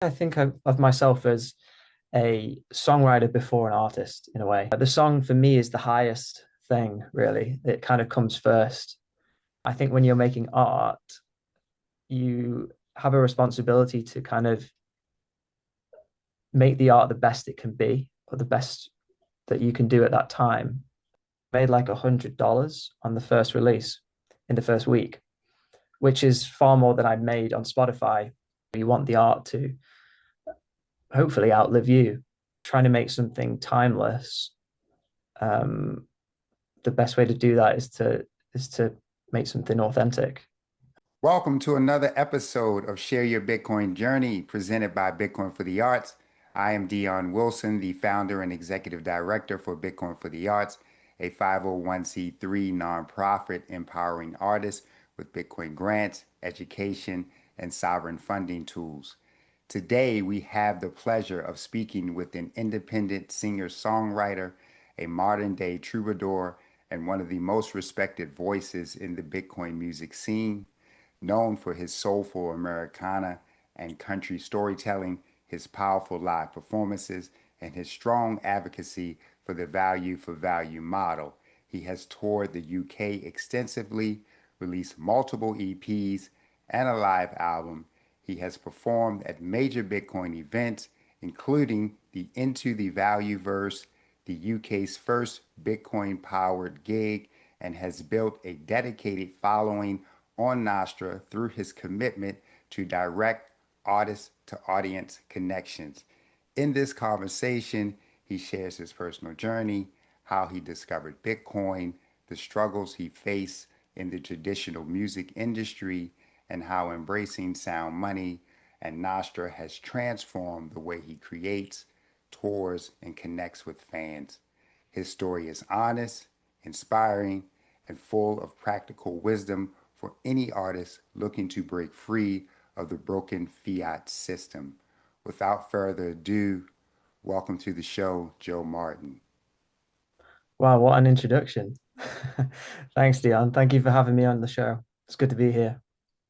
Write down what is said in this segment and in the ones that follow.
I think of myself as a songwriter before an artist in a way. The song for me is the highest thing, really. It kind of comes first. I think when you're making art, you have a responsibility to kind of make the art the best it can be, or the best that you can do at that time. Made like $100 on the first release in the first week, which is far more than I made on Spotify. You want the art to hopefully outlive you. Trying to make something timeless, um, the best way to do that is to make something authentic. Welcome to another episode of Share Your Bitcoin Journey presented by Bitcoin for the Arts. I am Dion Wilson, the founder and executive director for Bitcoin for the Arts, a 501c3 nonprofit empowering artists with Bitcoin grants, education, and sovereign funding tools. Today, we have the pleasure of speaking with an independent singer-songwriter, a modern-day troubadour, and one of the most respected voices in the Bitcoin music scene. Known for his soulful Americana and country storytelling, his powerful live performances, and his strong advocacy for the value for value model, he has toured the UK extensively, released multiple EPs and a live album. He has performed at major Bitcoin events, including the Into the Value Verse, the UK's first Bitcoin powered gig, and has built a dedicated following on Nostr through his commitment to direct artist to audience connections. In this conversation, he shares his personal journey, how he discovered Bitcoin, the struggles he faced in the traditional music industry, and how embracing sound money and Nostr has transformed the way he creates, tours, and connects with fans. His story is honest, inspiring, and full of practical wisdom for any artist looking to break free of the broken fiat system. Without further ado, welcome to the show, Joe Martin. Wow, what an introduction. Thanks, Dion. Thank you for having me on the show. It's good to be here.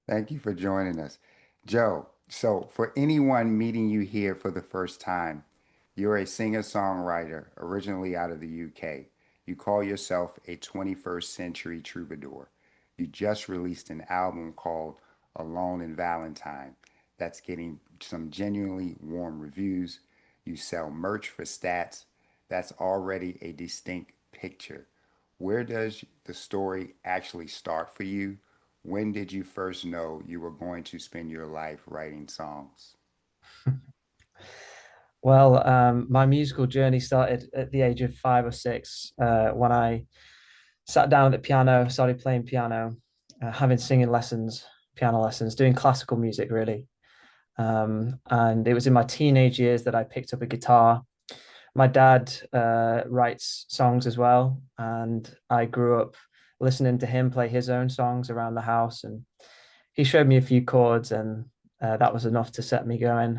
Thank you for joining us. Joe, so for anyone meeting you here for the first time, you're a singer-songwriter originally out of the UK. You call yourself a 21st century troubadour. You just released an album called Alone in Valentine that's getting some genuinely warm reviews. You sell merch for stats. That's already a distinct picture. Where does the story actually start for you? When did you first know you were going to spend your life writing songs? Well, my musical journey started at the age of 5 or 6 when I sat down at the piano, started playing piano, having singing lessons, piano lessons, doing classical music really. And it was in my teenage years that I picked up a guitar. My dad writes songs as well, and I grew up listening to him play his own songs around the house. And he showed me a few chords, and that was enough to set me going.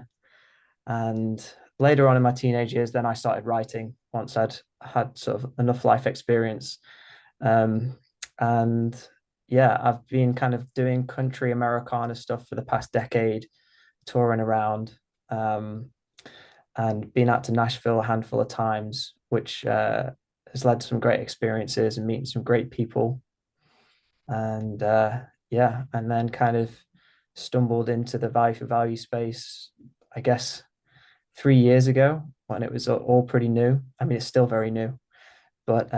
And later on in my teenage years, then I started writing once I'd had sort of enough life experience. Um, and yeah, I've been kind of doing country Americana stuff for the past decade, touring around, and been out to Nashville a handful of times, which has led to some great experiences and meeting some great people. And yeah, and then kind of stumbled into the value for value space, I guess 3 years ago when it was all pretty new. I mean, it's still very new, but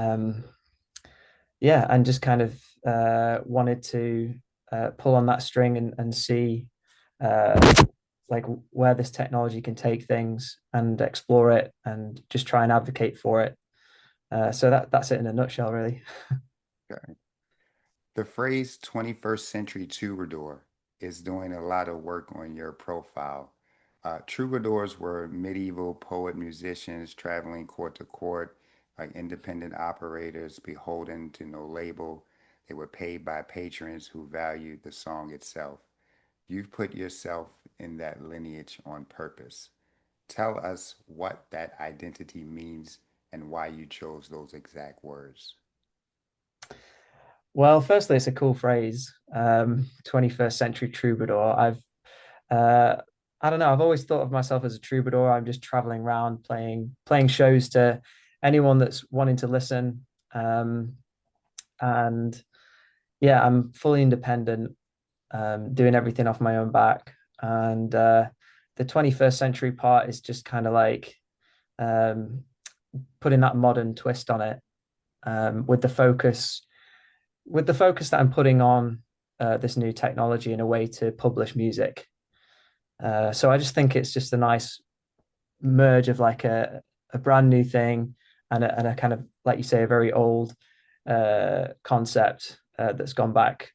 yeah, and just kind of wanted to pull on that string and see uh, like where this technology can take things and explore it and just try and advocate for it. So that's it in a nutshell, really. Okay. The phrase 21st century troubadour is doing a lot of work on your profile. Troubadours were medieval poet musicians traveling court to court, like independent operators beholden to no label. They were paid by patrons who valued the song itself. You've put yourself in that lineage on purpose. Tell us what that identity means and why you chose those exact words. Well, firstly, it's a cool phrase, 21st century troubadour. Uh, I don't know. I've always thought of myself as a troubadour. I'm just traveling around playing shows to anyone that's wanting to listen. And yeah, I'm fully independent, doing everything off my own back. And the 21st century part is just kind of like um, putting that modern twist on it, with the focus that I'm putting on this new technology in a way to publish music. So I just think it's just a nice merge of like a brand new thing and a kind of, like you say, a very old concept that's gone back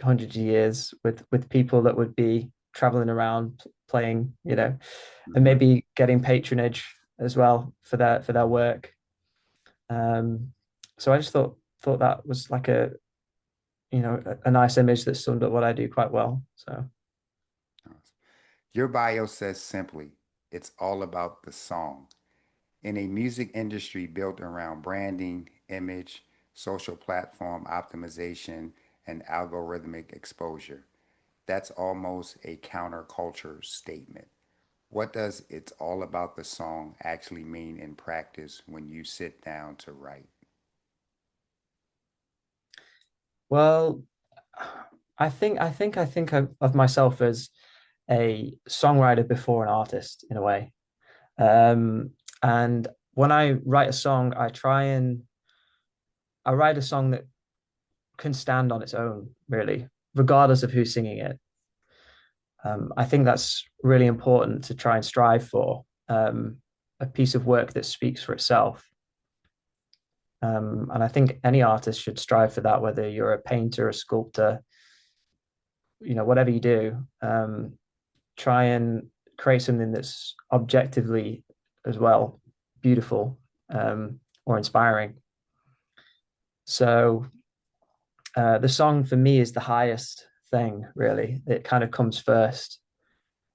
hundreds of years with people that would be traveling around playing, and Hmm. maybe getting patronage as well for their work. Um, so I just thought that was like a nice image that summed up what I do quite well. So Your bio says simply, it's all about the song. In a music industry built around branding, image, social platform optimization, and algorithmic exposure, that's almost a counterculture statement. What does it's all about the song actually mean in practice when you sit down to write? well, I think of myself as a songwriter before an artist in a way. Um, and when I write a song, I write a song that can stand on its own, really, regardless of who's singing it. I think that's really important to try and strive for, a piece of work that speaks for itself. And I think any artist should strive for that, whether you're a painter, a sculptor, whatever you do, try and create something that's objectively as well beautiful, or inspiring. So the song for me is the highest thing, really. It kind of comes first.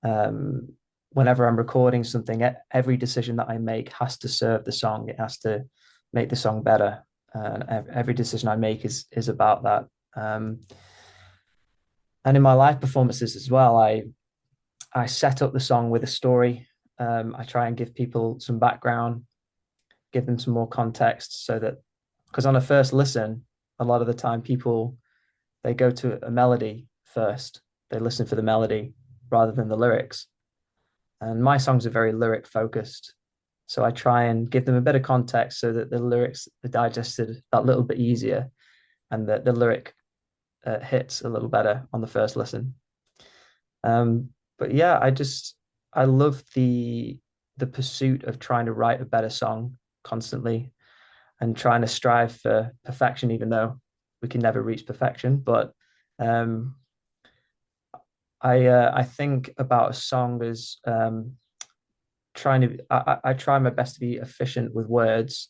Um, Whenever I'm recording something, every decision that I make has to serve the song. It has to make the song better. And every decision I make is about that. Um, and in my live performances as well, I set up the song with a story. I try and give people some background, give them some more context, so that because on a first listen, a lot of the time people they go to a melody first. They listen for the melody rather than the lyrics. And my songs are very lyric focused. So I try and give them a bit of context so that the lyrics are digested that little bit easier and that the lyric hits a little better on the first listen. But yeah, I love the pursuit of trying to write a better song constantly and trying to strive for perfection, even though we can never reach perfection. But um, I think about a song as I try my best to be efficient with words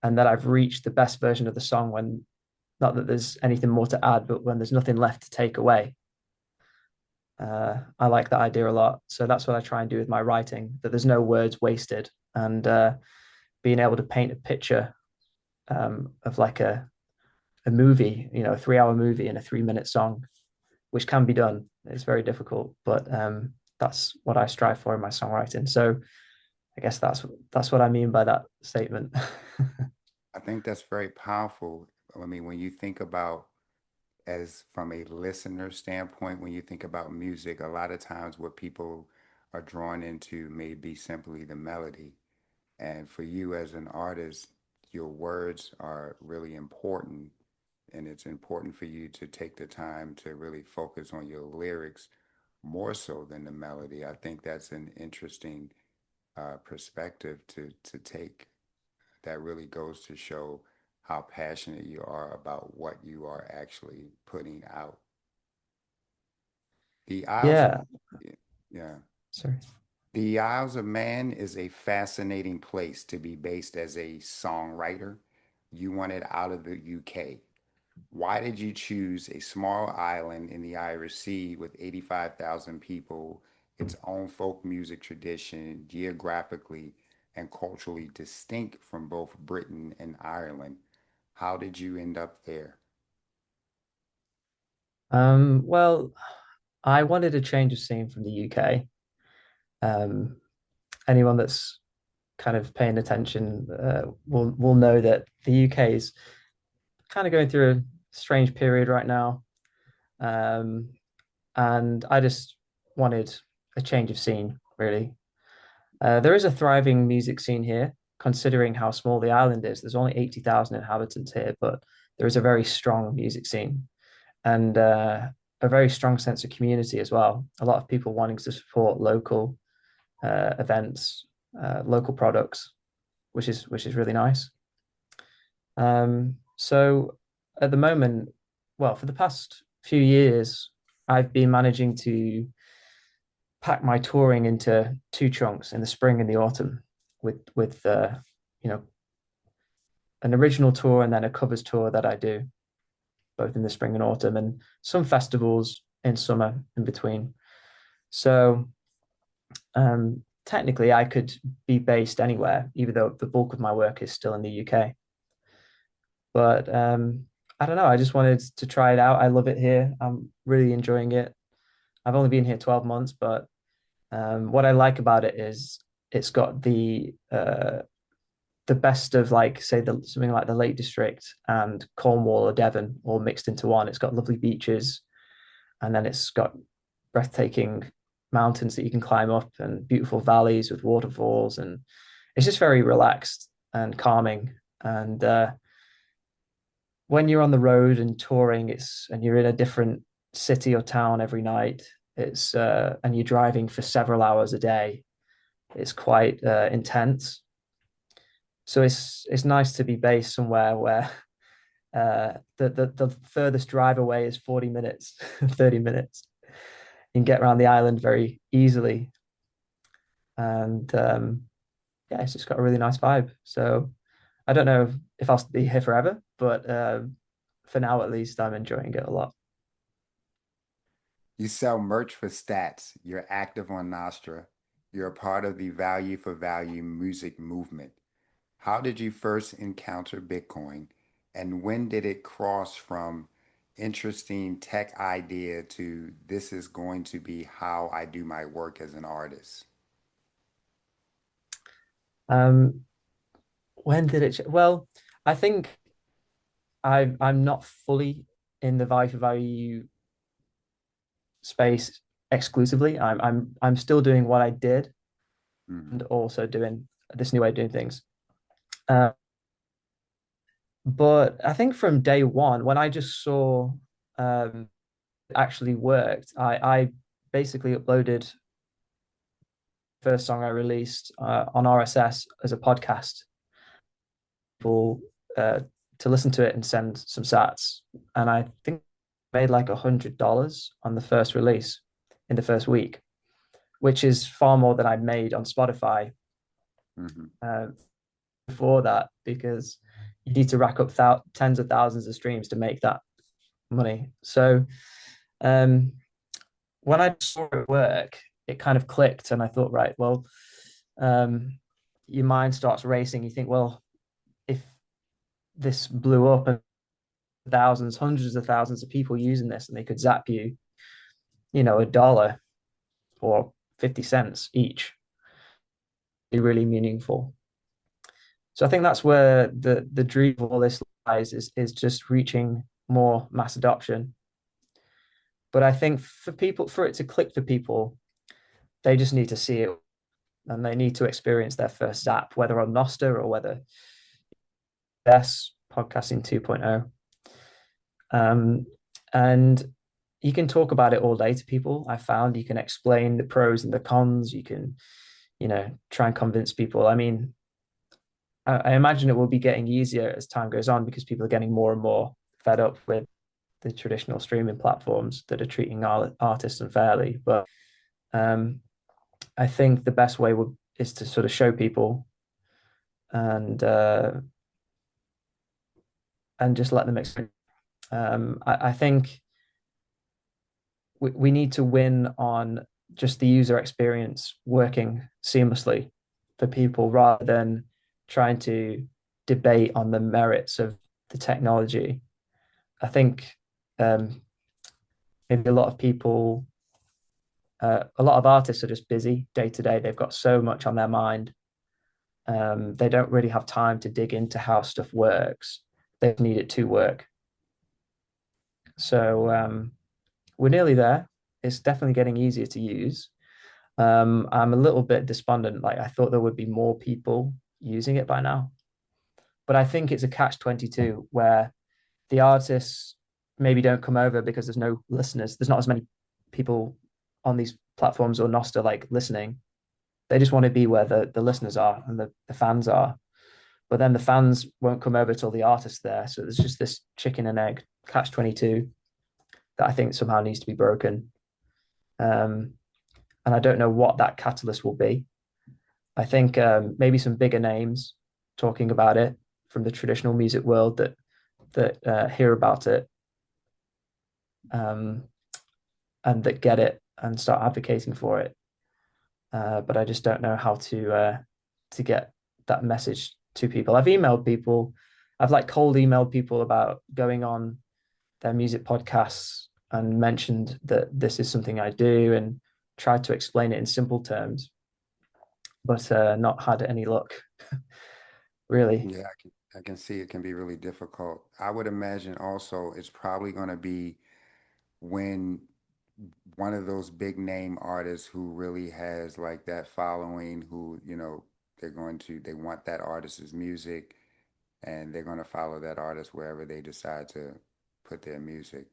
and that I've reached the best version of the song when not that there's anything more to add, but when there's nothing left to take away. I like that idea a lot. So that's what I try and do with my writing, that there's no words wasted and being able to paint a picture of like a movie, a 3 hour movie in a 3 minute song, which can be done. It's very difficult, but that's what I strive for in my songwriting. So I guess that's what I mean by that statement. I think that's very powerful. I mean, when you think about as from a listener standpoint, when you think about music, a lot of times what people are drawn into may be simply the melody. And for you as an artist, your words are really important. And it's important for you to take the time to really focus on your lyrics more so than the melody. I think that's an interesting perspective to take. That really goes to show how passionate you are about what you are actually putting out. The Isles of Yeah, yeah. sorry. The Isles of Man is a fascinating place to be based as a songwriter. You wanted out of the UK. Why did you choose a small island in the Irish Sea with 85,000 people, its own folk music tradition, geographically and culturally distinct from both Britain and Ireland? How did you end up there? Well, I wanted a change of scene from the UK. Um, Anyone that's kind of paying attention will know that the UK is kind of going through a strange period right now. Um, and I just wanted a change of scene, really. There is a thriving music scene here, considering how small the island is. There's only 80,000 inhabitants here, but there is a very strong music scene and a very strong sense of community as well. A lot of people wanting to support local events, local products, which is really nice. So at the moment, well, for the past few years, I've been managing to pack my touring into two chunks in the spring and the autumn, with you know an original tour and then a covers tour that I do both in the spring and autumn, and some festivals in summer in between. So technically, I could be based anywhere, even though the bulk of my work is still in the UK. But I don't know. I just wanted to try it out. I love it here. I'm really enjoying it. I've only been here 12 months, but what I like about it is it's got the best of, like, say, something like the Lake District and Cornwall or Devon all mixed into one. It's got lovely beaches, and then it's got breathtaking mountains that you can climb up and beautiful valleys with waterfalls, and it's just very relaxed and calming. And when you're on the road and touring, and you're in a different city or town every night, it's and you're driving for several hours a day, it's quite intense. So it's nice to be based somewhere where the furthest drive away is 40 minutes, 30 minutes. You can get around the island very easily. And yeah, it's just got a really nice vibe. So I don't know if I'll be here forever, but for now at least, I'm enjoying it a lot. You sell merch for stats. You're active on Nostra. You're a part of the value for value music movement. How did you first encounter Bitcoin, and when did it cross from interesting tech idea to this is going to be how I do my work as an artist? Um, when did it? Well, I think I'm not fully in the value for value space exclusively. I'm still doing what I did Hmm. and also doing this new way of doing things. Uh, but I think from day one, when I just saw it actually worked, I basically uploaded the first song I released on RSS as a podcast for uh, to listen to it and send some sats. And I think I made like $100 on the first release in the first week, which is far more than I'd made on Spotify Hmm. uh, before that, because you need to rack up tens of thousands of streams to make that money. So um, when I saw it work, it kind of clicked, and I thought, right, well, um, your mind starts racing. You think, well, if this blew up and thousands, hundreds of thousands of people using this, and they could zap you, $1 or 50 cents each, be really meaningful. So I think that's where the dream of all this lies, is just reaching more mass adoption. But I think for it to click for people, they just need to see it, and they need to experience their first zap, whether on Nostr or whether that's podcasting 2.0. And you can talk about it all day to people. I found you can explain the pros and the cons. You can, try and convince people. I mean, I imagine it will be getting easier as time goes on, because people are getting more and more fed up with the traditional streaming platforms that are treating artists unfairly. But um, I think the best way is to sort of show people and just let them experience. I think we need to win on just the user experience working seamlessly for people, rather than trying to debate on the merits of the technology. I think maybe a lot of people A lot of artists are just busy day to day. They've got so much on their mind. They don't really have time to dig into how stuff works. They need it to work. So we're nearly there. It's definitely getting easier to use. I'm a little bit despondent. Like I thought there would be more people using it by now, but I think it's a catch 22 where the artists maybe don't come over because there's no listeners. There's not as many people on these platforms or Nostr like listening. They just want to be where the listeners are and the fans are. But then the fans won't come over till the artist's there. So there's just this chicken and egg catch 22 that I think somehow needs to be broken. Um, and I don't know what that catalyst will be. I think maybe some bigger names talking about it from the traditional music world that hear about it um, and that get it and start advocating for it. But I just don't know how to get that message to people. I've emailed people. I've like cold emailed people about going on their music podcasts and mentioned that this is something I do and tried to explain it in simple terms, but not had any luck, really. Yeah, I can see it can be really difficult. I would imagine also it's probably going to be when one of those big name artists who really has like that following, who, they want that artist's music and they're going to follow that artist wherever they decide to put their music.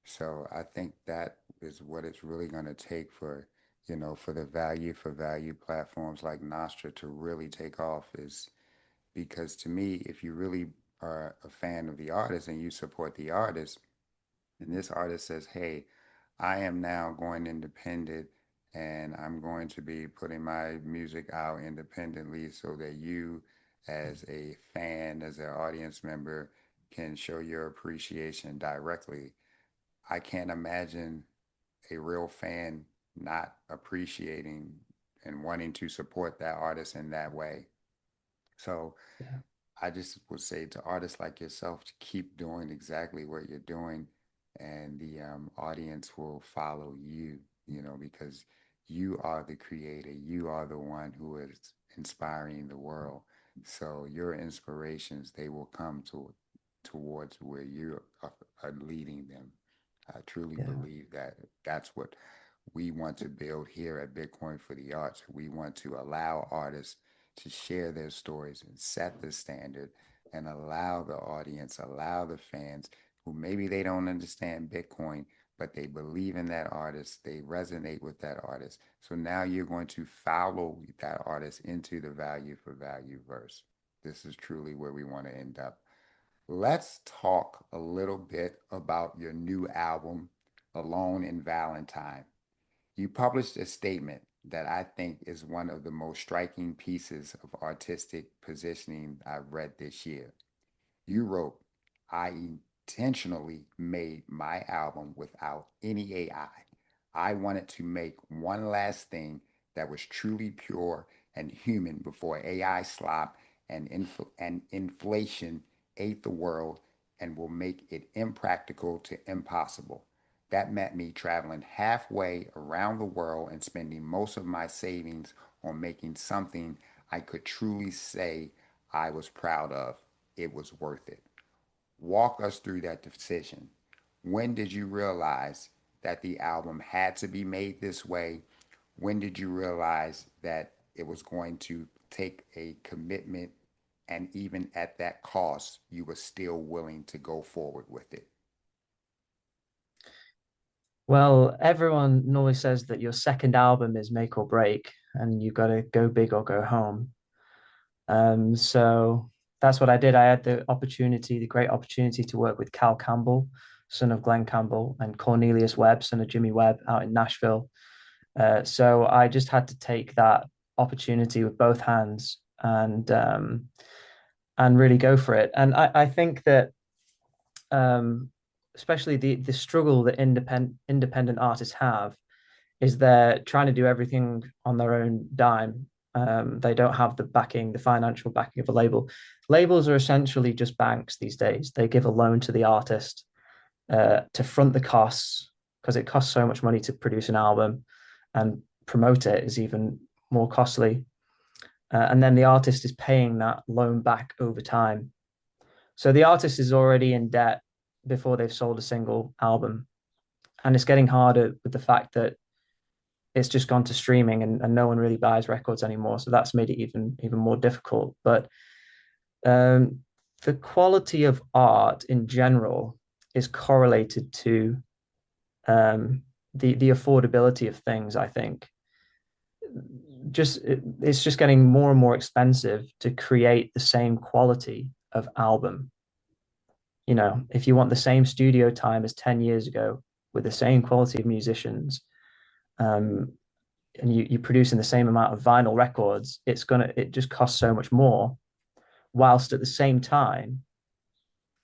So I think that is what it's really going to take for, for the value for value platforms like Nostra to really take off is because to me, if you really are a fan of the artist and you support the artist, and this artist says, hey, I am now going independent and I'm going to be putting my music out independently so that you, as a fan, as an audience member, can show your appreciation directly. I can't imagine a real fan not appreciating and wanting to support that artist in that way. So Yeah, I just would say to artists like yourself to keep doing exactly what you're doing, and the audience will follow you, because you are the creator. You are the one who is inspiring the world. So your inspirations, they will come towards where you are leading them. I truly yeah, believe that that's what we want to build here at Bitcoin for the Arts. We want to allow artists to share their stories and set the standard and allow the audience, allow the fans who maybe they don't understand Bitcoin, but they believe in that artist, they resonate with that artist. So now you're going to follow that artist into the value for value verse. This is truly where we want to end up. Let's talk a little bit about your new album, Alone in Valentine. You published a statement that I think is one of the most striking pieces of artistic positioning I've read this year. You wrote, I intentionally made my album without any AI. I wanted to make one last thing that was truly pure and human before AI slop and inflation ate the world and will make it impractical to impossible. That meant me traveling halfway around the world and spending most of my savings on making something I could truly say I was proud of. It was worth it. Walk us through that decision. When did you realize that the album had to be made this way? When did you realize that it was going to take a commitment, and even at that cost, you were still willing to go forward with it? well, everyone normally says that your second album is make or break, and you've got to go big or go home. So that's what I did. I had the great opportunity to work with Cal Campbell, son of Glen Campbell, and Cornelius Webb, son of Jimmy Webb, out in Nashville. So I just had to take that opportunity with both hands and really go for it. And I think that um, especially the struggle that independent artists have is they're trying to do everything on their own dime. They don't have the backing, the financial backing of a label. Labels are essentially just banks these days. They give a loan to the artist to front the costs because it costs so much money to produce an album. and promote it is even more costly. And then the artist is paying that loan back over time. So the artist is already in debt before they've sold a single album. And it's getting harder with the fact that it's just gone to streaming, and no one really buys records anymore. So that's made it even more difficult. But um, the quality of art in general is correlated to the affordability of things, I think. It's just getting more and more expensive to create the same quality of album. If you want the same studio time as 10 years ago with the same quality of musicians, um, and you're producing the same amount of vinyl records, it just costs so much more. Whilst at the same time,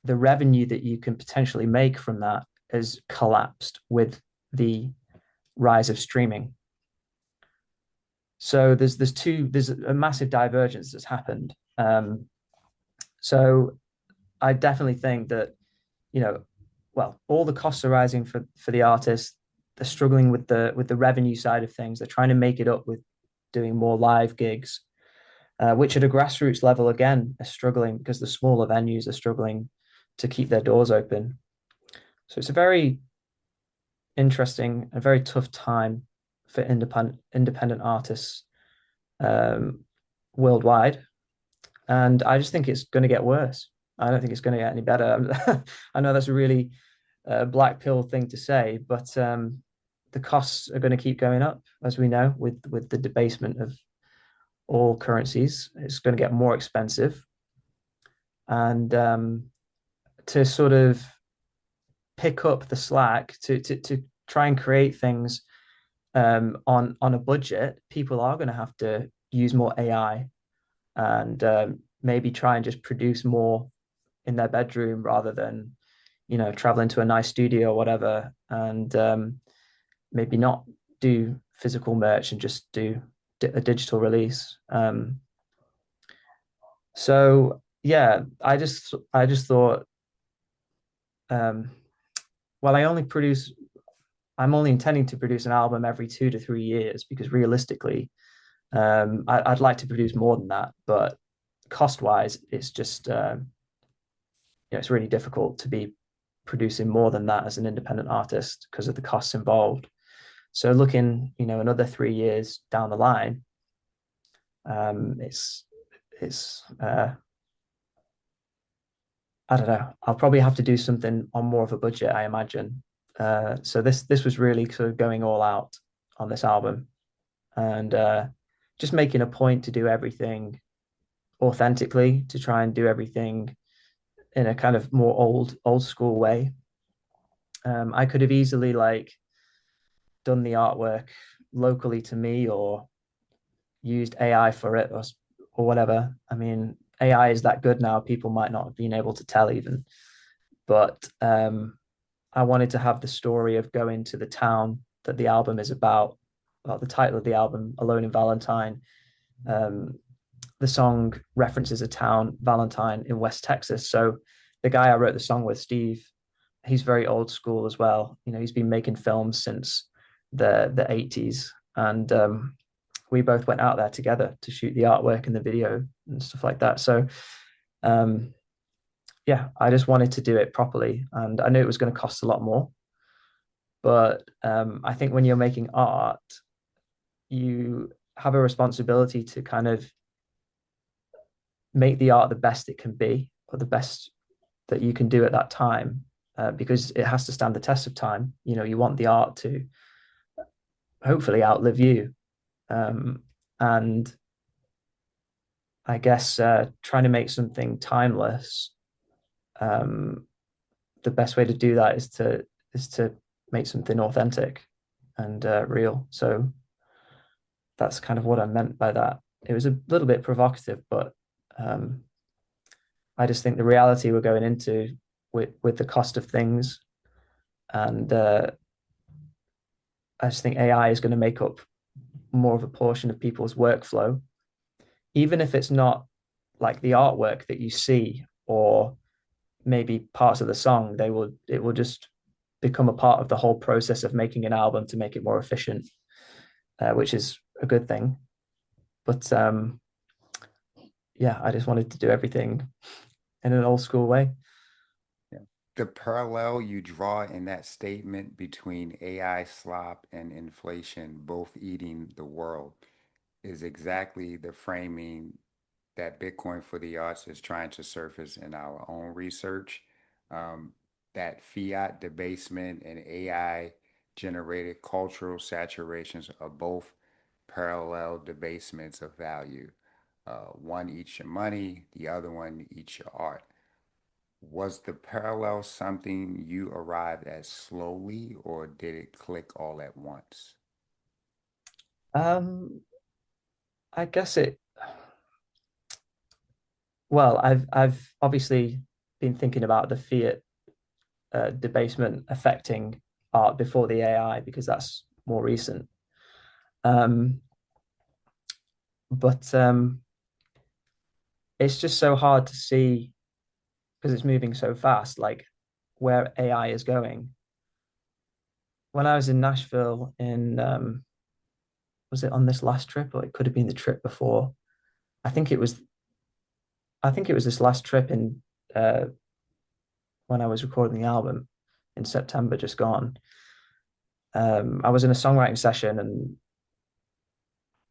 the revenue that you can potentially make from that has collapsed with the rise of streaming. So there's a massive divergence that's happened. So I definitely think that, well, all the costs are rising for the artists. They're struggling with the revenue side of things. They're trying to make it up with doing more live gigs, which at a grassroots level again are struggling because the smaller venues are struggling to keep their doors open. So it's a very interesting, a very tough time for independent artists worldwide, and I just think it's going to get worse. I don't think it's going to get any better. I know that's a really black pill thing to say, but the costs are going to keep going up, as we know, with the debasement of all currencies. It's going to get more expensive, and to sort of pick up the slack to try and create things on a budget, people are going to have to use more AI and maybe try and just produce more in their bedroom rather than traveling to a nice studio or whatever, and maybe not do physical merch and just do a digital release. So yeah, I just thought, um, well, I'm only intending to produce an album every 2 to 3 years because realistically, I'd like to produce more than that, but cost wise, it's just it's really difficult to be producing more than that as an independent artist because of the costs involved. So looking, another 3 years down the line, it's I don't know. I'll probably have to do something on more of a budget, I imagine. So this was really sort of going all out on this album, and just making a point to do everything authentically, to try and do everything in a kind of more old school way. I could have easily like done the artwork locally to me or used AI for it, or whatever. I mean, AI is that good now. People might not have been able to tell even, but I wanted to have the story of going to the town that the album is about. Well, the title of the album, Alone in Valentine. Um, the song references a town, Valentine, in West Texas. So the guy I wrote the song with, Steve, he's very old school as well. He's been making films since the 80s, and we both went out there together to shoot the artwork and the video and stuff like that. So um, yeah, I just wanted to do it properly, and I knew it was going to cost a lot more. But I think when you're making art, you have a responsibility to kind of make the art the best it can be, or the best that you can do at that time, because it has to stand the test of time. You want the art to hopefully outlive you. And I guess trying to make something timeless, the best way to do that is to make something authentic and real. So that's kind of what I meant by that. It was a little bit provocative, but I just think the reality we're going into with the cost of things, and I just think AI is going to make up more of a portion of people's workflow, even if it's not like the artwork that you see or maybe parts of the song. It will just become a part of the whole process of making an album to make it more efficient. which is a good thing. But yeah, I just wanted to do everything in an old school way. Yeah. The parallel you draw in that statement between AI slop and inflation both eating the world is exactly the framing that Bitcoin for the Arts is trying to surface in our own research. Um, that fiat debasement and AI generated cultural saturations are both parallel debasements of value. One eats your money, the other one eats your art. Was the parallel something you arrived at slowly, or did it click all at once? Um, I guess it. Well, I've obviously been thinking about the fiat debasement affecting art before the AI because that's more recent. Um, but it's just so hard to see because it's moving so fast, like where AI is going. When I was in Nashville in was it on this last trip or it could have been the trip before? I think it was I think it was this last trip in uh when I was recording the album in September just gone. I was in a songwriting session and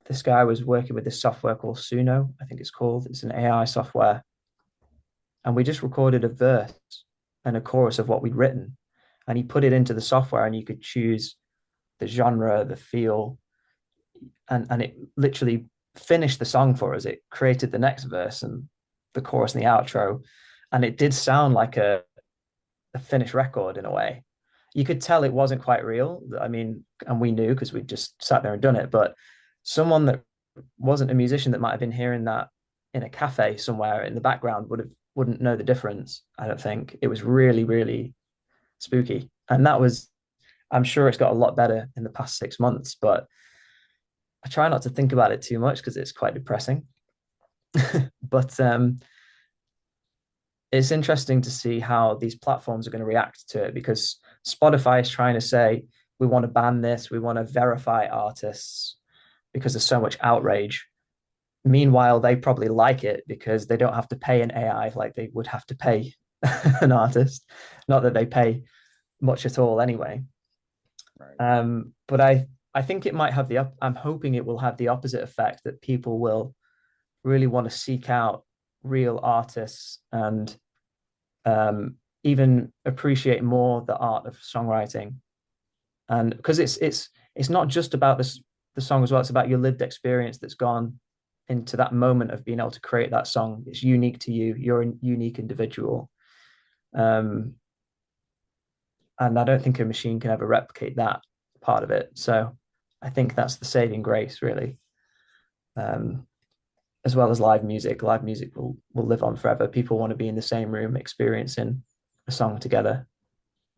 this guy was working with this software called Suno, I think it's called. It's an AI software. And we just recorded a verse and a chorus of what we'd written. And he put it into the software and you could choose the genre, the feel, and it literally finished the song for us. It created the next verse and the chorus and the outro. And it did sound like a finished record in a way. You could tell it wasn't quite real. I mean, and we knew because we just sat there and done it. But someone that wasn't a musician that might have been hearing that in a cafe somewhere in the background wouldn't know the difference. I don't think it was really, really spooky. And that was, I'm sure it's got a lot better in the past 6 months, but I try not to think about it too much because it's quite depressing. But it's interesting to see how these platforms are going to react to it because Spotify is trying to say, we want to ban this, we want to verify artists because there's so much outrage. Meanwhile, they probably like it because they don't have to pay an AI like they would have to pay an artist. Not that they pay much at all anyway. Right. But I think it might have I'm hoping it will have the opposite effect that people will really want to seek out real artists and even appreciate more the art of songwriting. And because it's not just about the song as well, it's about your lived experience that's gone into that moment of being able to create that song. It's unique to you. You're a unique individual. Um, and I don't think a machine can ever replicate that part of it. So I think that's the saving grace, really. Um, as well as live music. Live music will live on forever. People want to be in the same room experiencing a song together.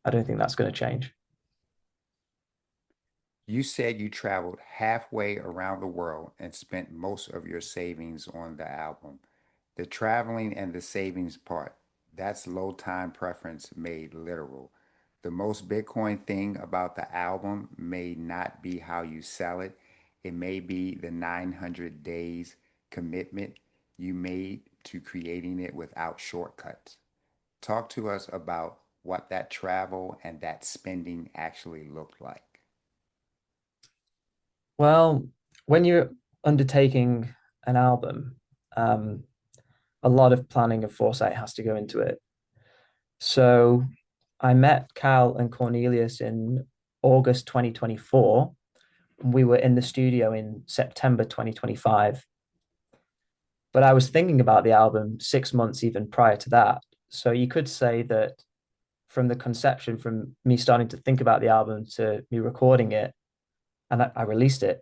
I don't think that's going to change. You said you traveled halfway around the world and spent most of your savings on the album. The traveling and the savings part, that's low time preference made literal. The most Bitcoin thing about the album may not be how you sell it, it may be the 900 days commitment you made to creating it without shortcuts. Talk to us about what that travel and that spending actually looked like. Well, when you're undertaking an album, um, a lot of planning and foresight has to go into it. So I met Cal and Cornelius in August 2024. We were in the studio in September 2025. But I was thinking about the album 6 months even prior to that. So you could say that from the conception, from me starting to think about the album to me recording it, and I released it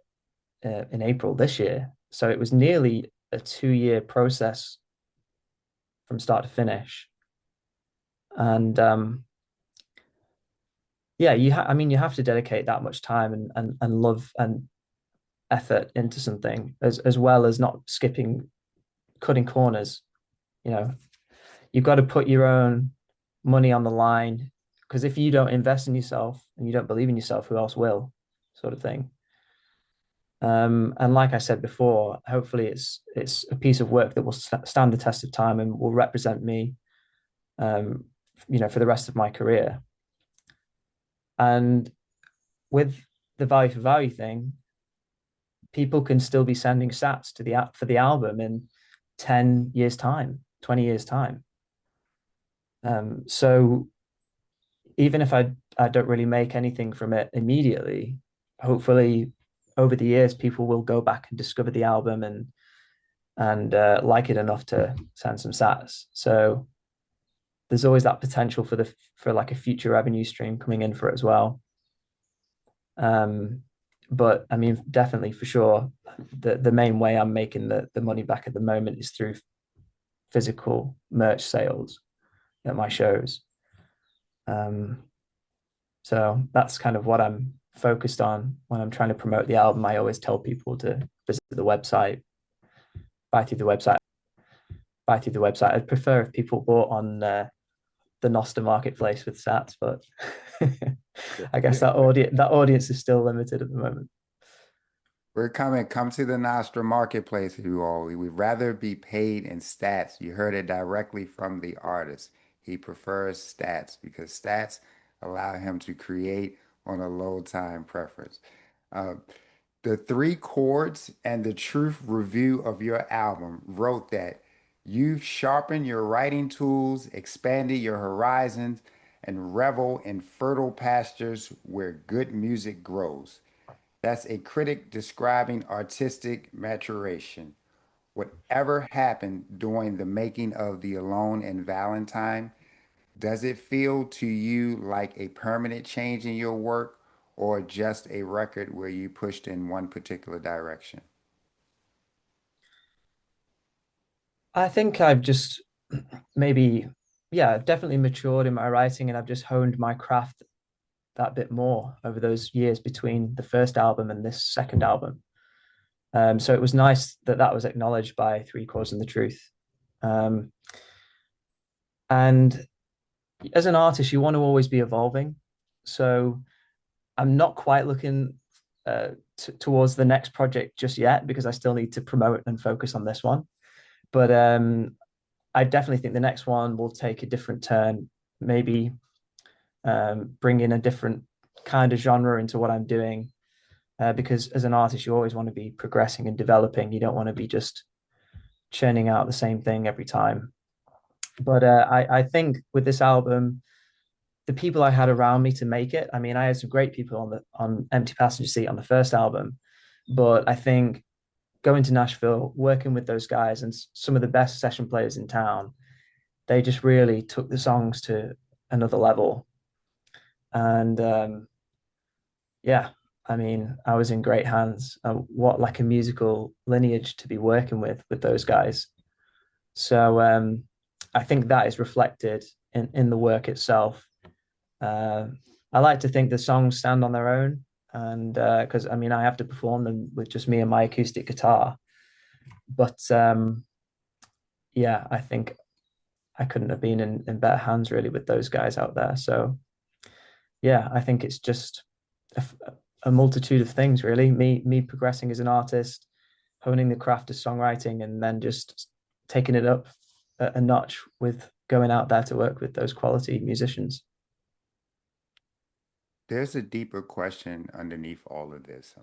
in April this year. So it was nearly a 2 year process from start to finish. And yeah, I mean, you have to dedicate that much time and love and effort into something as well as not cutting corners. You know, you've got to put your own money on the line because if you don't invest in yourself and you don't believe in yourself, who else will? Sort of thing. And like I said before, hopefully it's a piece of work that will stand the test of time and will represent me, um, for the rest of my career. And with the value for value thing, people can still be sending sats to the app for the album in 10 years time, 20 years time. So even if I don't really make anything from it immediately, hopefully over the years people will go back and discover the album and like it enough to send some sats. So there's always that potential for like a future revenue stream coming in for it as well. But I mean, definitely for sure, the main way I'm making the money back at the moment is through physical merch sales at my shows. Um, so that's kind of what I'm focused on when I'm trying to promote the album. I always tell people to visit the website, buy through the website, buy through the website. I'd prefer if people bought on the Nostr marketplace with sats, but I guess that audience is still limited at the moment. Come to the Nostra marketplace, you all. We would rather be paid in stats. You heard it directly from the artist. He prefers stats because stats allow him to create on a low time preference. Uh, the three chords and the truth review of your album wrote that you've sharpened your writing tools, expanded your horizons, and revel in fertile pastures where good music grows. That's a critic describing artistic maturation. Whatever happened during the making of The Alone and Valentine, does it feel to you like a permanent change in your work or just a record where you pushed in one particular direction? I think I've just maybe, yeah, definitely matured in my writing and I've just honed my craft that bit more over those years between the first album and this second album. So it was nice that that was acknowledged by Three Chords and the Truth. Um, and as an artist, you want to always be evolving. So I'm not quite looking towards the next project just yet because I still need to promote and focus on this one. But I definitely think the next one will take a different turn, maybe bring in a different kind of genre into what I'm doing. Because as an artist, you always want to be progressing and developing. You don't want to be just churning out the same thing every time. But I think with this album, the people I had around me to make it, I mean, I had some great people on Empty Passenger Seat on the first album, but I think going to Nashville, working with those guys and some of the best session players in town, they just really took the songs to another level. And yeah, I mean, I was in great hands. What like a musical lineage to be working with those guys. So I think that is reflected in the work itself. Uh, I like to think the songs stand on their own, and because I mean, I have to perform them with just me and my acoustic guitar. But yeah, I think I couldn't have been in better hands really with those guys out there. So yeah, I think it's just a, a multitude of things really. Me progressing as an artist, honing the craft of songwriting, and then just taking it up a notch with going out there to work with those quality musicians. There's a deeper question underneath all of this.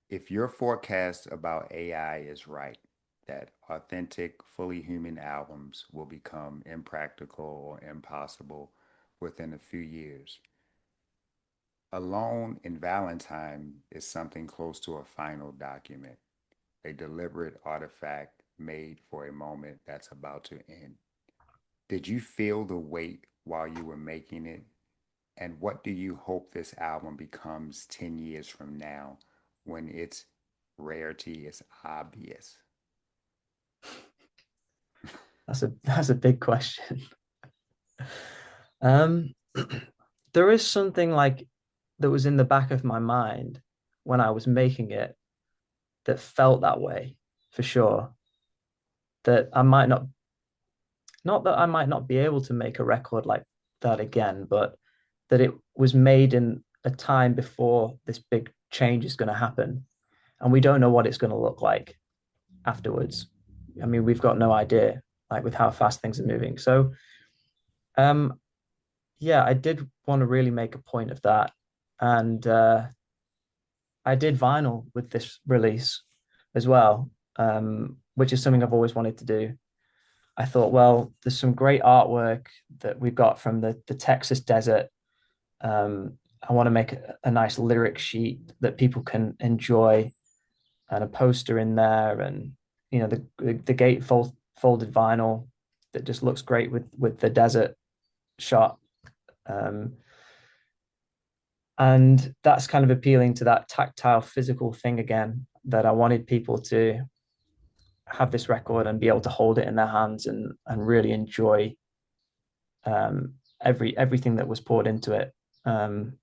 If your forecast about AI is right, that authentic, fully human albums will become impractical or impossible within a few years, Alone in Valentine is something close to a final document, a deliberate artifact made for a moment that's about to end. Did you feel the weight while you were making it? And what do you hope this album becomes 10 years from now when its rarity is obvious? That's a big question. Um, there is something like that was in the back of my mind when I was making it that felt that way for sure. That I might not that I might not be able to make a record like that again, but that it was made in a time before this big change is going to happen. and we don't know what it's going to look like afterwards. I mean, we've got no idea, like with how fast things are moving. So, um, yeah, I did want to really make a point of that, and I did vinyl with this release as well, which is something I've always wanted to do. I thought, well, there's some great artwork that we've got from the Texas desert. I want to make a nice lyric sheet that people can enjoy, and a poster in there, and the Gatefold folded vinyl that just looks great with the desert shot. Um, and that's kind of appealing to that tactile, physical thing again, that I wanted people to have this record and be able to hold it in their hands and really enjoy everything that was poured into it, and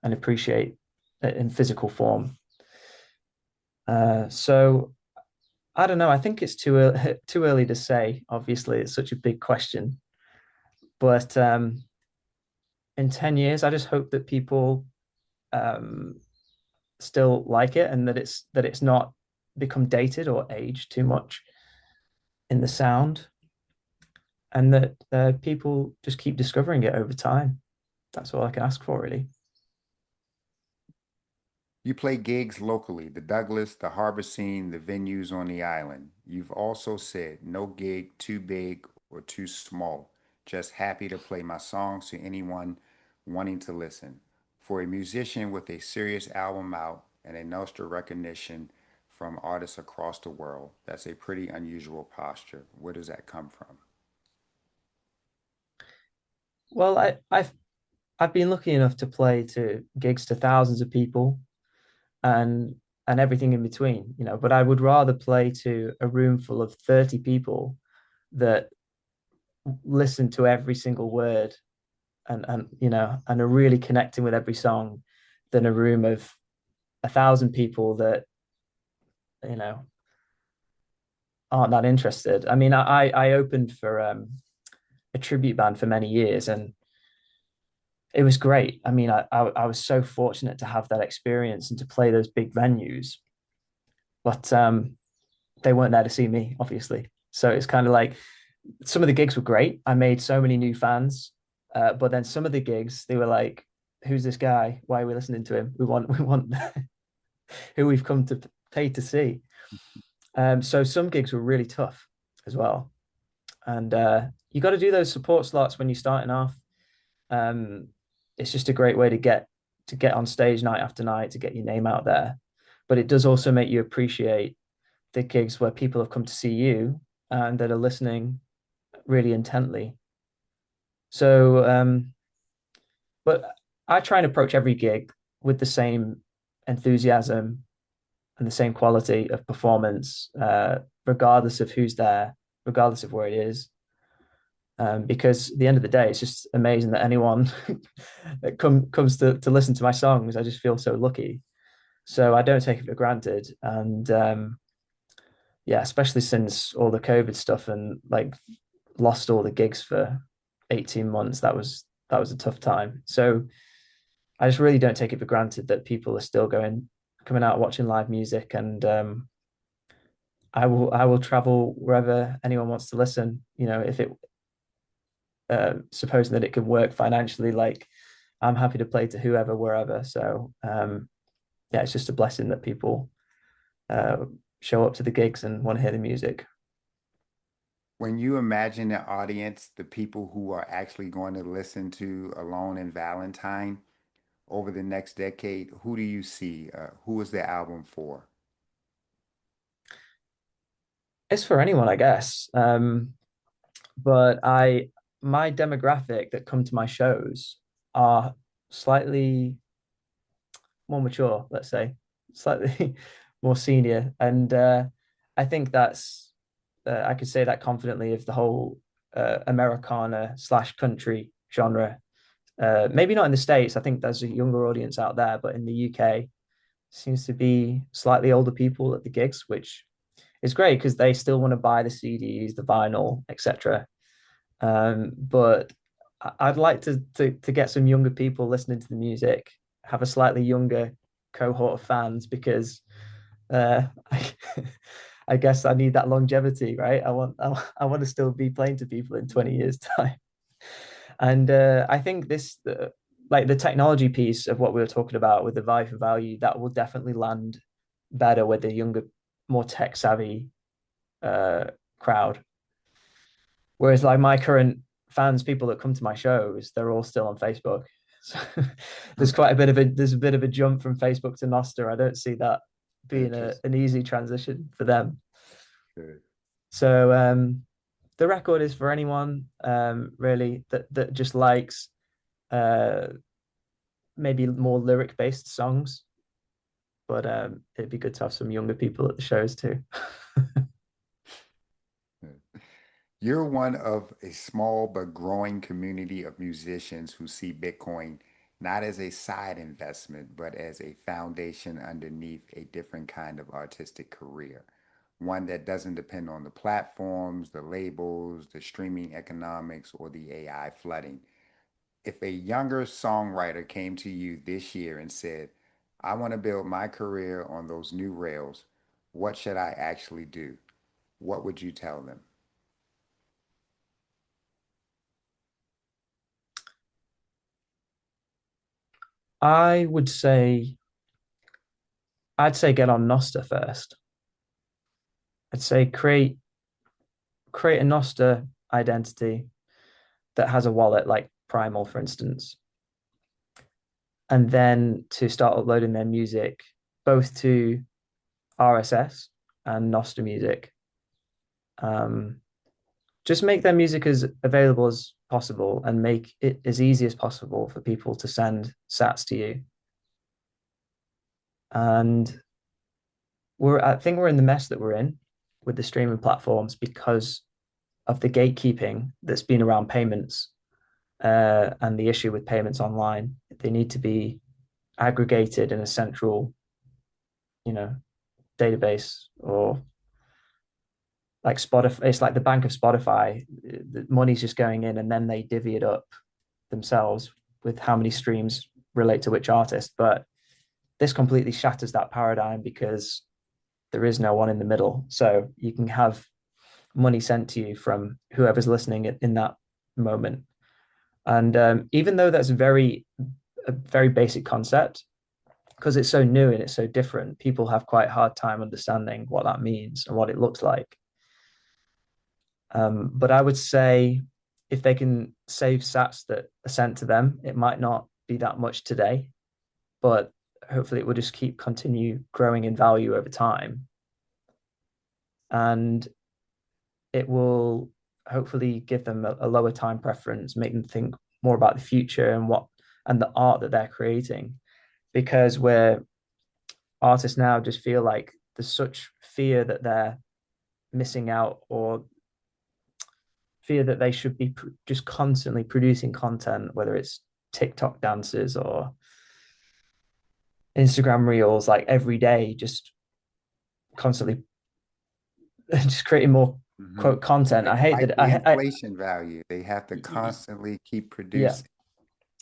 appreciate it in physical form. So I don't know. I think it's too early to say. Obviously, it's such a big question, but in 10 years, I just hope that people um, still like it, and that it's not become dated or aged too much in the sound, and that people just keep discovering it over time. That's all I can ask for, really. You play gigs locally, the Douglas, the Harbor Scene, the venues on the island. You've also said no gig too big or too small. Just happy to play my songs to anyone wanting to listen. For a musician with a serious album out and a Nostr recognition from artists across the world, that's a pretty unusual posture. Where does that come from? Well, I've been lucky enough to play to gigs to thousands of people, and everything in between, but I would rather play to a room full of 30 people that listen to every single word, and are really connecting with every song, than a room of 1,000 people that you know aren't that interested. I mean, I opened for a tribute band for many years, and it was great. I mean, I was so fortunate to have that experience and to play those big venues, but they weren't there to see me, obviously. So it's kind of like, some of the gigs were great. I made so many new fans, but then some of the gigs, they were like, "Who's this guy? Why are we listening to him? We want who we've come to pay to see." So some gigs were really tough as well, and you got to do those support slots when you're starting off. Um, it's just a great way to get on stage night after night, to get your name out there. But it does also make you appreciate the gigs where people have come to see you and that are listening really intently. So, but I try and approach every gig with the same enthusiasm and the same quality of performance, regardless of who's there, regardless of where it is. Because at the end of the day, it's just amazing that anyone that comes to listen to my songs. I just feel so lucky. So I don't take it for granted. And yeah, especially since all the COVID stuff, and like lost all the gigs for 18 months. That was a tough time. So I just really don't take it for granted that people are still coming out watching live music, and I will travel wherever anyone wants to listen. If it supposing that it can work financially, like, I'm happy to play to whoever, wherever. So yeah, it's just a blessing that people uh, show up to the gigs and want to hear the music. When you imagine the audience, the people who are actually going to listen to Alone in Valentine over the next decade, who do you see? Who is the album for? It's for anyone, I guess. But my demographic that come to my shows are slightly more mature, let's say, slightly more senior, and I think I could say that confidently of the whole Americana slash country genre. Maybe not in the States. I think there's a younger audience out there, but in the UK, seems to be slightly older people at the gigs, which is great because they still want to buy the CDs, the vinyl, etc. But I'd like to get some younger people listening to the music, have a slightly younger cohort of fans, because I, I guess I need that longevity, right? I want to still be playing to people in 20 years time. And I think like the technology piece of what we were talking about with the value for value, that will definitely land better with the younger, more tech savvy uh, crowd. Whereas like my current fans, people that come to my shows, they're all still on Facebook. So there's a bit of a jump from Facebook to Nostr. I don't see that being Interesting. an easy transition for them. Good. So the record is for anyone really that just likes uh, maybe more lyric based songs, but it'd be good to have some younger people at the shows too. Good. You're one of a small but growing community of musicians who see Bitcoin not as a side investment, but as a foundation underneath a different kind of artistic career. One that doesn't depend on the platforms, the labels, the streaming economics, or the AI flooding. If a younger songwriter came to you this year and said, I want to build my career on those new rails, what should I actually do? What would you tell them? I would say I'd say get on Nostr first. I'd say create a Nostr identity that has a wallet like Primal, for instance, and then to start uploading their music both to RSS and Nostr Music. Um, just make their music as available as possible and make it as easy as possible for people to send sats to you. And I think we're in the mess that we're in with the streaming platforms because of the gatekeeping that's been around payments and the issue with payments online. They need to be aggregated in a central, you know, database or like Spotify. It's like the bank of Spotify. The money's just going in and then they divvy it up themselves with how many streams relate to which artist. But this completely shatters that paradigm because there is no one in the middle. So you can have money sent to you from whoever's listening in that moment. And even though that's a very basic concept, because it's so new and it's so different, people have quite a hard time understanding what that means and what it looks like. But I would say if they can save sats that are sent to them, it might not be that much today, but hopefully it will just keep continue growing in value over time. And it will hopefully give them a lower time preference, make them think more about the future and what and the art that they're creating. Because where artists now just feel like there's such fear that they're missing out or fear that they should be just constantly producing content, whether it's TikTok dances or Instagram reels, like every day, just constantly just creating more Mhm. quote content. I hate Like that. the inflation value, they have to I constantly keep yeah, producing.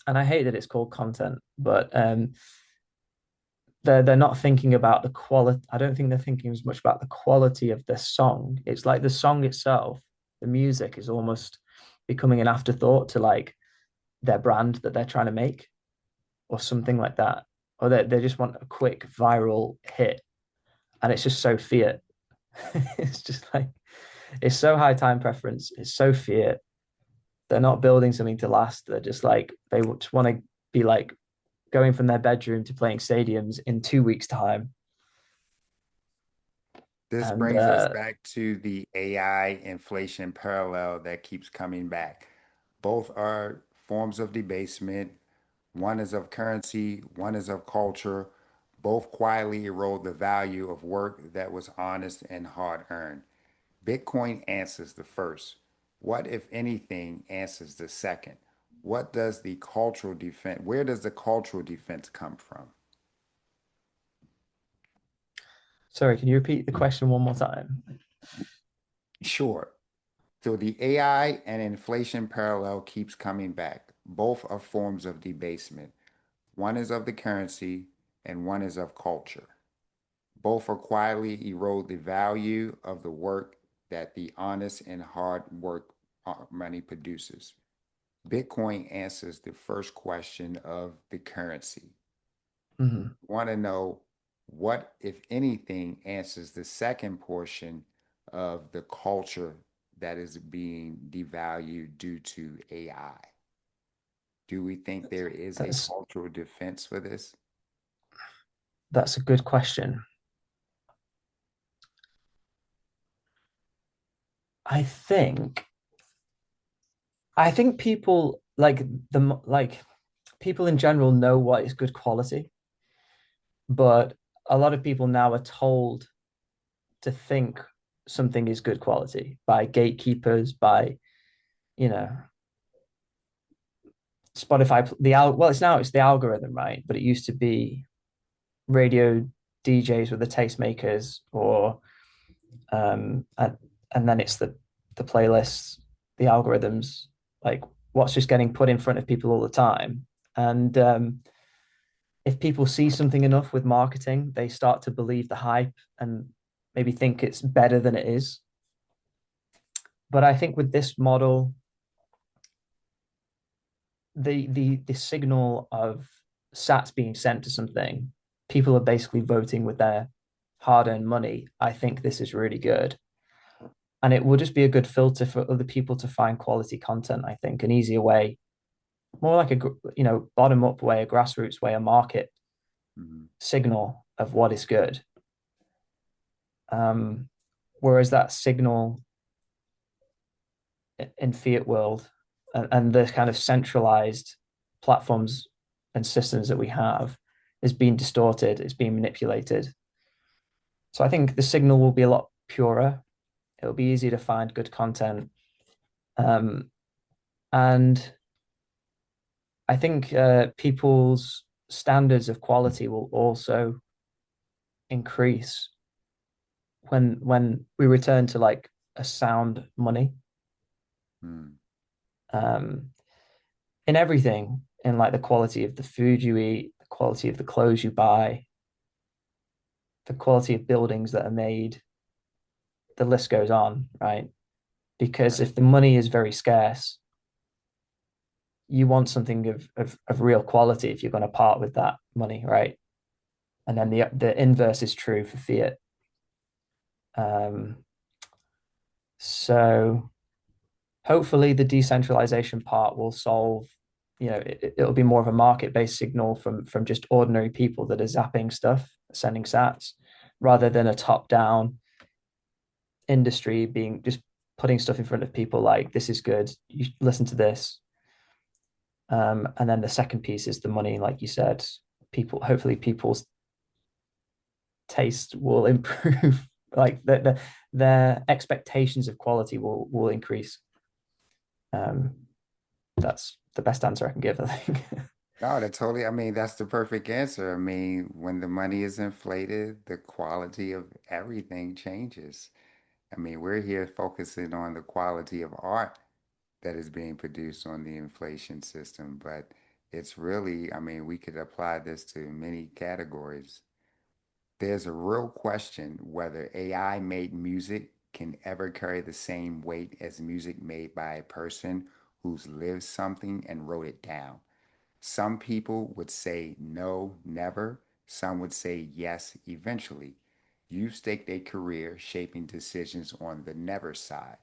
and I hate that it's called content, but they're not thinking about the quality. I don't think they're thinking as much about the quality of the song. It's like the song itself, the music is almost becoming an afterthought to like their brand that they're trying to make or something like that. Or they just want a quick viral hit. And it's just so fiat. It's just like it's so high time preference. It's so fiat. They're not building something to last. They're just like they just want to be like going from their bedroom to playing stadiums in 2 weeks' time. This And brings us back to the AI inflation parallel that keeps coming back. Both are forms of debasement. One is of currency, one is of culture. Both quietly erode the value of work that was honest and hard earned. Bitcoin answers the first. What, if anything, answers the second? What does the cultural defense, where does the cultural defense come from? sorry, can you repeat the question one more time? Sure. So the AI and inflation parallel keeps coming back. Both are forms of debasement. One is of the currency and one is of culture. Both will quietly erode the value of the work that the honest and hard work money produces. Bitcoin answers the first question of the currency. Mhm. Want to know what, if anything, answers the second portion of the culture that is being devalued due to AI? Do we think there is a That's cultural defense for this? that's a good question. I think I think people like people in general know what is good quality, but a lot of people now are told to think something is good quality by gatekeepers, by, you know, Spotify, it's the algorithm, right? But it used to be radio DJs with the tastemakers, or um, and, and then it's the playlists, the algorithms, like what's just getting put in front of people all the time. And if people see something enough with marketing, they start to believe the hype and maybe think it's better than it is. But I think with this model, the signal of sats being sent to something, people are basically voting with their hard-earned money. I think this is really good. And it will just be a good filter for other people to find quality content, I think, an easier way, more like a bottom up way, a grassroots way, a market Mhm. signal of what is good. Um, Whereas that signal in fiat world, and the kind of centralized platforms and systems that we have is being distorted, it's being manipulated. So I think the signal will be a lot purer. It'll be easier to find good content. Um, and I think people's standards of quality will also increase when we return to like a sound money, Mm. um, in everything, in like the quality of the food you eat, the quality of the clothes you buy, the quality of buildings that are made. The list goes on, right? Because Right. if the money is very scarce, you want something of real quality if you're going to part with that money, right? And then the inverse is true for fiat. Um, so hopefully the decentralization part will solve, it'll be more of a market-based signal from just ordinary people that are zapping stuff, sending sats, rather than a top-down industry being just putting stuff in front of people like this is good, you listen to this. And then the second piece is the money, like you said, hopefully people's taste will improve, like their expectations of quality will increase. Um, that's the best answer I can give, I think. No, that totally, I mean, that's the perfect answer. I mean, when the money is inflated, the quality of everything changes. I mean, we're here focusing on the quality of art that is being produced on the inflation system, but it's really, I mean, we could apply this to many categories. There's a real question whether AI made music can ever carry the same weight as music made by a person who's lived something and wrote it down. Some people would say no, never. Some would say yes, eventually. You've staked a career shaping decisions on the never side.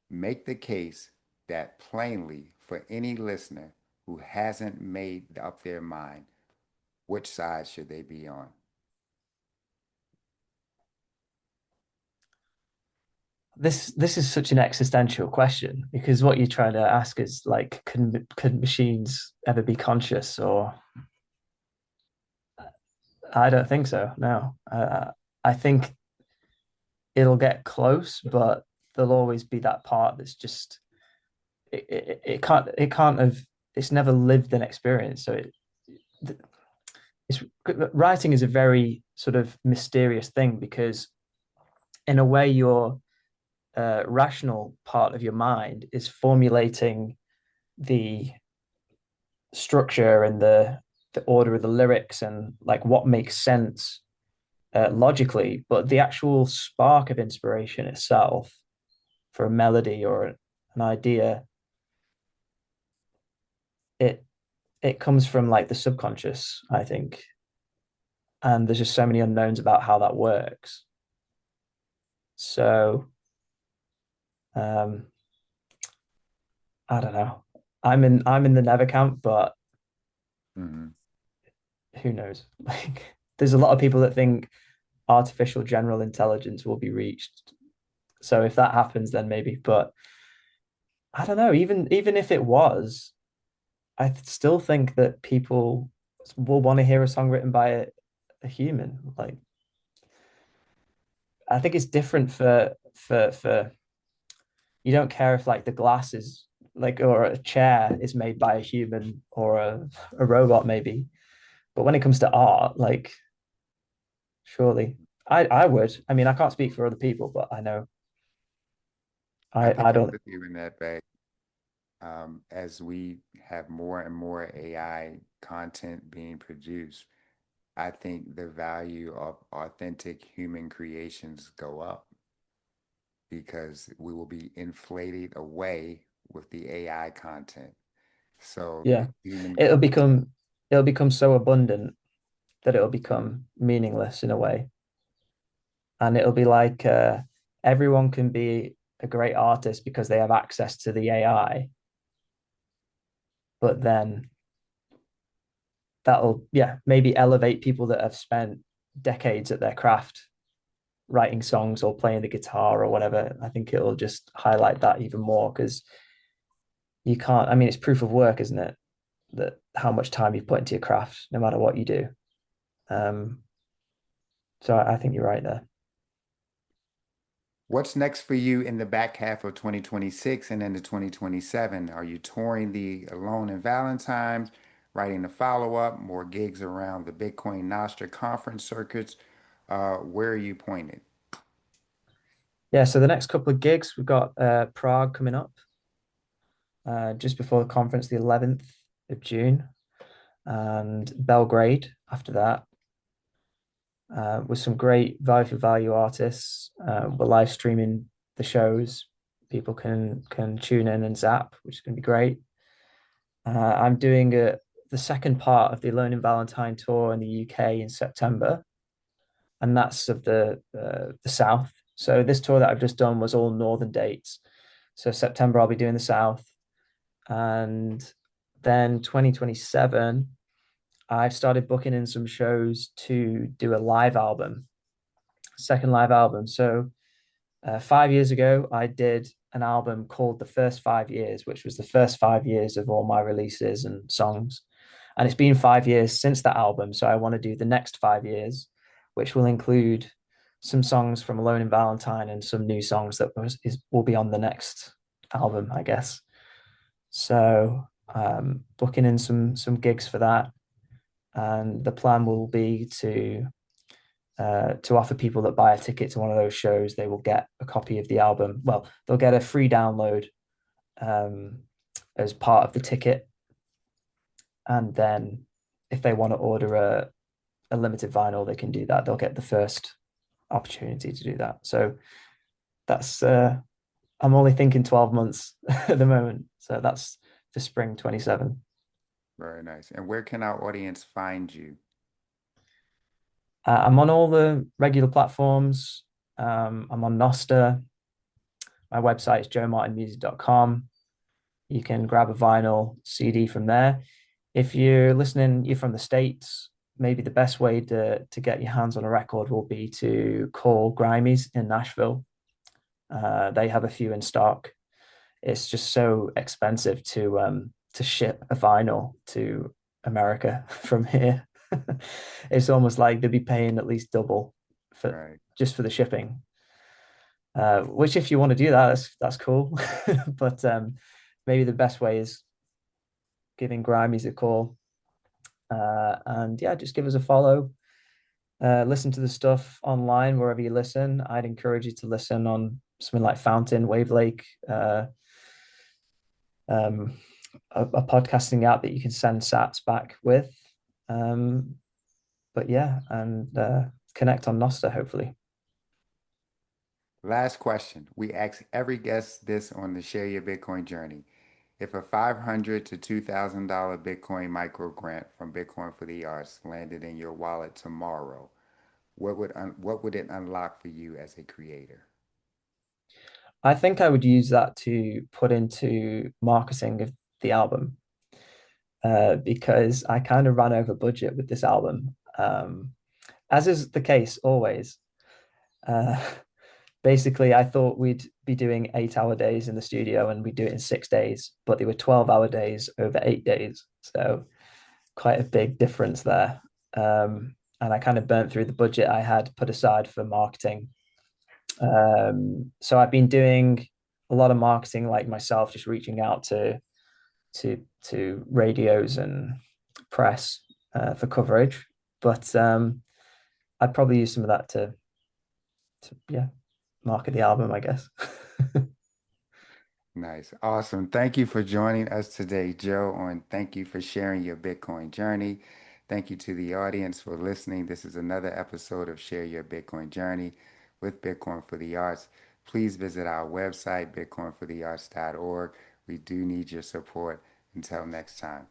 Make the case that plainly for any listener who hasn't made up their mind, which side should they be on? This is such an existential question, because what you're trying to ask is like, can machines ever be conscious? Or I don't think so. No, I think it'll get close, but there'll always be that part that's just it can't have it's never lived an experience. So it's writing is a very sort of mysterious thing, because in a way your rational part of your mind is formulating the structure and the order of the lyrics and like what makes sense logically, but the actual spark of inspiration itself for a melody or an idea, it it comes from like the subconscious, I think. And there's just so many unknowns about how that works. So um, I don't know. I'm in the never camp, but Hmm. who knows? Like there's a lot of people that think artificial general intelligence will be reached. So if that happens, then maybe. But I don't know. Even if it was, I still think that people will want to hear a song written by a human. Like I think it's different for you don't care if like the glass is like or a chair is made by a human or a robot maybe. But when it comes to art, like surely I would. I mean, I can't speak for other people, but I know I I think I'm don't. with you in that fact. As we have more and more AI content being produced, I think the value of authentic human creations go up because we will be inflated away with the AI content. So the Yeah. human It'll content, become it'll become so abundant that it'll become meaningless in a way. And it'll be like everyone can be a great artist because they have access to the AI, but then that'll yeah maybe elevate people that have spent decades at their craft writing songs or playing the guitar or whatever. I think it'll just highlight that even more because you can't. I mean, it's proof of work, isn't it? That how much time you've put into your craft, no matter what you do. Um, so I think you're right there. what's next for you in the back half of 2026 and into 2027? Are you touring the Alone in Valentine, writing the follow-up, more gigs around the Bitcoin Nostr conference circuits? Where are you pointed? Yeah. So the next couple of gigs, we've got Prague coming up just before the conference, the 11th of June, and Belgrade after that, with some great value for value artists. We're live streaming the shows. People can tune in and zap, which is going to be great. I'm doing the second part of the Alone in Valentine tour in the UK in September, and that's of the South. So this tour that I've just done was all northern dates. So September I'll be doing the South, and then 2027 I've started booking in some shows to do a live album, second live album. So 5 years ago, I did an album called The First 5 Years, which was the first 5 years of all my releases and songs. And it's been 5 years since that album. So I want to do the next 5 years, which will include some songs from Alone in Valentine and some new songs that will be on the next album, I guess. So booking in some gigs for that. And the plan will be to offer people that buy a ticket to one of those shows, they will get a copy of the album. Well, they'll get a free download um, as part of the ticket. And then if they want to order a limited vinyl, they can do that. They'll get the first opportunity to do that. So that's, I'm only thinking 12 months at the moment. So that's for spring 27. Very nice. And where can our audience find you? I'm on all the regular platforms. I'm on Nostr. My website is joemartinmusic.com. You can grab a vinyl CD from there. If you're listening, you're from the States, maybe the best way to get your hands on a record will be to call Grimey's in Nashville. They have a few in stock. It's just so expensive to ship a vinyl to America from here. It's almost like they'd be paying at least double for Right. just for the shipping. Which, if you want to do that, that's cool. But maybe the best way is giving Grammys a call. And yeah, just give us a follow. Listen to the stuff online wherever you listen. I'd encourage you to listen on something like Fountain, Wavelake, um, a podcasting app that you can send sats back with. Um, but yeah, and connect on Nostr, hopefully. Last question. We ask every guest this on the Share Your Bitcoin Journey. If a $500 to $2,000 Bitcoin micro grant from Bitcoin for the Arts landed in your wallet tomorrow, what would it unlock for you as a creator? I think I would use that to put into marketing of the album, because I kind of ran over budget with this album, as is the case always. Uh, Basically, I thought we'd be doing 8 hour days in the studio and we'd do it in 6 days, but they were 12-hour days over 8 days. So quite a big difference there. And I kind of burnt through the budget I had put aside for marketing. So I've been doing a lot of marketing like myself, just reaching out to radios and press for coverage. But I'd probably use some of that to yeah, market the album, I guess. Nice. Awesome. Thank you for joining us today, Joe, and thank you for sharing your Bitcoin journey. Thank you to the audience for listening. This is another episode of Share Your Bitcoin Journey with Bitcoin for the Arts. Please visit our website, bitcoinforthearts.org. We do need your support. Until next time.